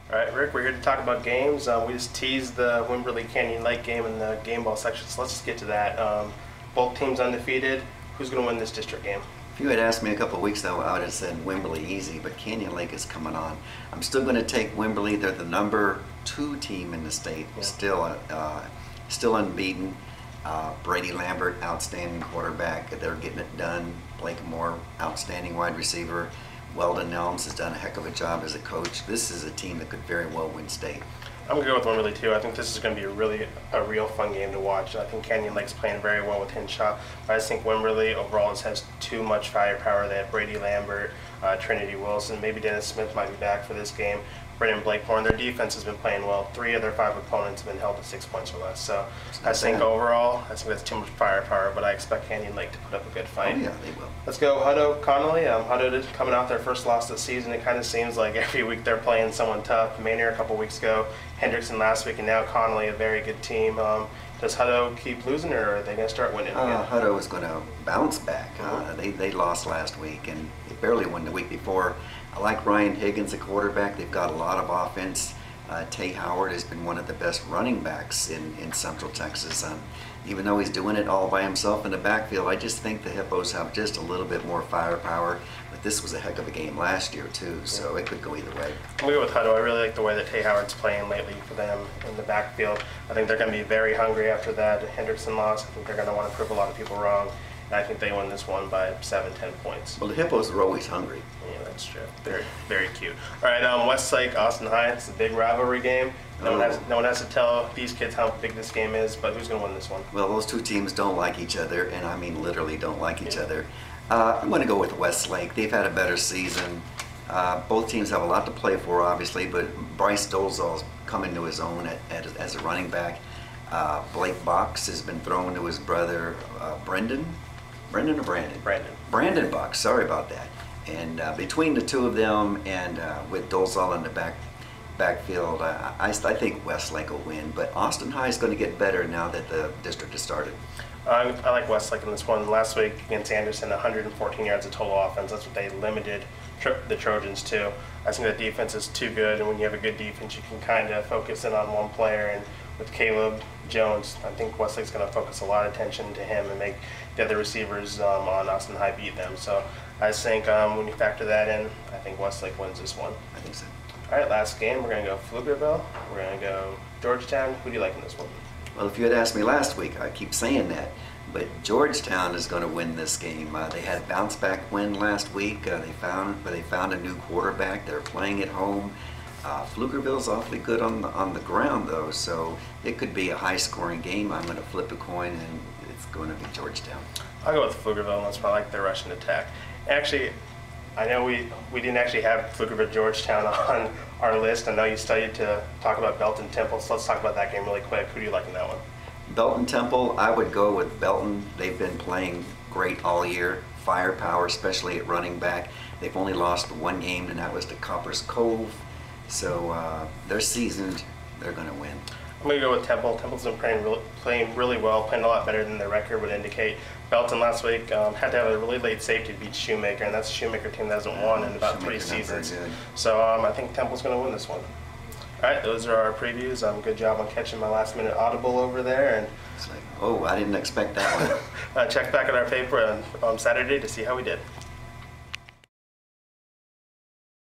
All right, Rick, we're here to talk about games. We just teased the Wimberley Canyon Lake game in the game ball section, so let's just get to that. Both teams undefeated. Who's going to win this district game? If you had asked me a couple of weeks ago, I would have said Wimberley easy, but Canyon Lake is coming on. I'm still going to take Wimberley. They're the #2 team in the state, Yeah. still unbeaten. Brady Lambert, outstanding quarterback. They're getting it done. Blake Moore, outstanding wide receiver. Weldon Nelms has done a heck of a job as a coach. This is a team that could very well win state. I'm going to go with Wimberley too. I think this is going to be a real fun game to watch. I think Canyon Lake's playing very well with Hinshaw, but I just think Wimberley overall just has too much firepower. They have Brady Lambert, Trinity Wilson, maybe Dennis Smith might be back for this game. Brendan Blakemore, and their defense has been playing well. 3 of their 5 opponents have been held to 6 points or less. So I think overall, I think that's too much firepower, but I expect Canyon Lake to put up a good fight. Oh yeah, they will. Let's go Hutto Connolly. Hutto is coming off their first loss of the season. It kind of seems like every week they're playing someone tough. Maynard a couple weeks ago, Hendrickson last week, and now Connolly, a very good team. Does Hutto keep losing, or are they going to start winning again? Hutto is going to bounce back. They lost last week, and they barely won the week before. I like Ryan Higgins, a quarterback. They've got a lot of offense. Tay Howard has been one of the best running backs in Central Texas. Even though he's doing it all by himself in the backfield, I just think the Hippos have just a little bit more firepower. But this was a heck of a game last year, too, so it could go either way. I'm going to go with Hutto. I really like the way that Tay Howard's playing lately for them in the backfield. I think they're going to be very hungry after that Hendrickson loss. I think they're going to want to prove a lot of people wrong. And I think they win this one by 7-10 points. Well, the Hippos are always hungry. Yeah, that's true. Very, very cute. All right, Westlake, Austin High. It's a big rivalry game. No one has to tell these kids how big this game is, but who's going to win this one? Well, those two teams don't like each other, and I mean literally don't like each other. I'm going to go with Westlake. They've had a better season. Both teams have a lot to play for, obviously, but Bryce Dolezal's coming to his own as a running back. Blake Box has been thrown to his brother Brandon Box, sorry about that. And between the two of them and with Dolezal in the backfield, I think Westlake will win, but Austin High is going to get better now that the district has started. I like Westlake in this one. Last week against Anderson, 114 yards of total offense. That's what they limited the Trojans to. I think the defense is too good, and when you have a good defense, you can kind of focus in on one player. And with Caleb Jones, I think Westlake's going to focus a lot of attention to him and make the other receivers on Austin High beat them. So I just think when you factor that in, I think Westlake wins this one. I think so. All right, last game, we're going to go Pflugerville. We're going to go Georgetown. Who do you like in this one? Well, if you had asked me last week, I keep saying that, but Georgetown is going to win this game. They had a bounce-back win last week. They found a new quarterback. They're playing at home. Pflugerville's awfully good on the ground, though, so it could be a high-scoring game. I'm going to flip a coin, and it's going to be Georgetown. I'll go with Pflugerville, and that's why I like their rushing attack. Actually, I know we didn't actually have Pflugerville Georgetown on our list. I know you studied to talk about Belton Temple, so let's talk about that game really quick. Who do you like in that one? Belton Temple, I would go with Belton. They've been playing great all year. Firepower, especially at running back. They've only lost one game, and that was to Copper's Cove. So they're seasoned. They're going to win. I'm going to go with Temple. Temple's been playing really well, playing a lot better than their record would indicate. Belton last week had to have a really late safety to beat Shoemaker, and that's a Shoemaker team that hasn't won in about 3 seasons. So I think Temple's going to win this one. All right, those are our previews. Good job on catching my last-minute audible over there. And it's like, oh, I didn't expect that one. Check back at our paper on Saturday to see how we did.